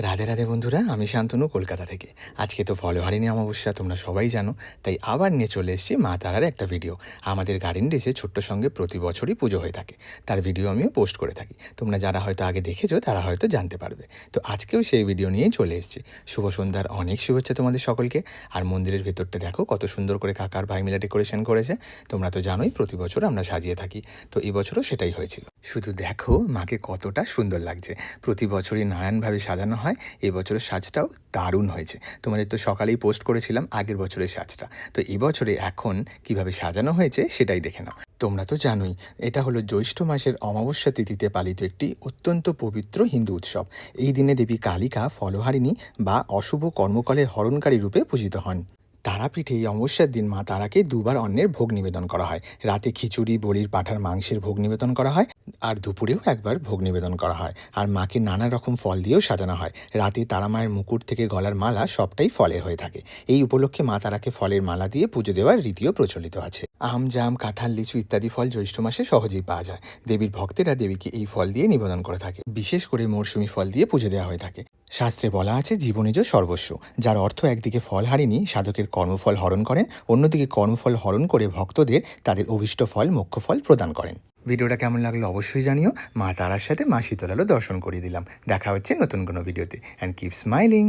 রাধে রাধে বন্ধুরা, আমি শান্তনু কলকাতা থেকে। আজকে তো ফলহারিণী অমাবস্যা, তোমরা সবাই জানো। তাই আবার নিয়ে চলে এসেছি মা তারার একটা ভিডিও। আমাদের গার্ডেন রেসে ছোট্ট সঙ্গে প্রতি বছরই পুজো হয়ে থাকে, তার ভিডিও আমিও পোস্ট করে থাকি। তোমরা যারা হয়তো আগে দেখেছো তারা হয়তো জানতে পারবে। তো আজকেও সেই ভিডিও নিয়েই চলে এসেছি। শুভ সন্ধ্যার অনেক শুভেচ্ছা তোমাদের সকলকে। আর মন্দিরের ভেতরটা দেখো কত সুন্দর করে কাকার ভাই মিলে ডেকোরেশন করেছে। তোমরা তো জানোই প্রতি বছর আমরা সাজিয়ে থাকি, তো এবছরও সেটাই হয়েছিল। শুধু দেখো মাকে কতটা সুন্দর লাগছে। প্রতি বছরই নানানভাবে সাজানো হয়, এবছরের সাজটাও দারুণ হয়েছে। তোমাদের তো সকালেই পোস্ট করেছিলাম আগের বছরের সাজটা। তো এবছরে এখন কিভাবে সাজানো হয়েছে সেটাই দেখে নাও। তোমরা তো জানোই এটা হলো জ্যৈষ্ঠ মাসের অমাবস্যা তিথিতে পালিত একটি অত্যন্ত পবিত্র হিন্দু উৎসব। এই দিনে দেবী কালিকা ফলহারিণী বা অশুভ কর্মকলের হরণকারী রূপে পূজিত হন। তারাপীঠে এই অমাবস্যার দিন মা তারাকে দুবার অন্নের ভোগ নিবেদন করা হয়। রাতে খিচুড়ি, বলির পাঁঠার মাংসের ভোগ নিবেদন করা হয়, আর দুপুরেও একবার ভোগ নিবেদন করা হয়। আর মাকে নানা রকম ফল দিয়েও সাজানো হয়। রাতে তারা মায়ের মুকুট থেকে গলার মালা সবটাই ফলের হয়ে থাকে। এই উপলক্ষে মা তারাকে ফলের মালা দিয়ে পুজো দেওয়ার রীতিও প্রচলিত আছে। আম, জাম, কাঁঠাল, লিচু ইত্যাদি ফল জ্যৈষ্ঠ মাসে সহজেই পাওয়া যায়। দেবীর ভক্তেরা দেবীকে এই ফল দিয়ে নিবেদন করে থাকে। বিশেষ করে মরশুমি ফল দিয়ে পুজো দেওয়া হয়ে থাকে। শাস্ত্রে বলা আছে জীবনীজ সর্বস্ব, যার অর্থ একদিকে ফলহারিণী সাধকের কর্মফল হরণ করেন, অন্যদিকে কর্মফল হরণ করে ভক্তদের তাদের অভীষ্ট ফল মোক্ষফল প্রদান করেন। ভিডিওটা কেমন লাগলো অবশ্যই জানিও। মা তারার সাথে মা শীতলালও দর্শন করিয়ে দিলাম। দেখা হচ্ছে নতুন কোনো ভিডিওতে। And keep smiling.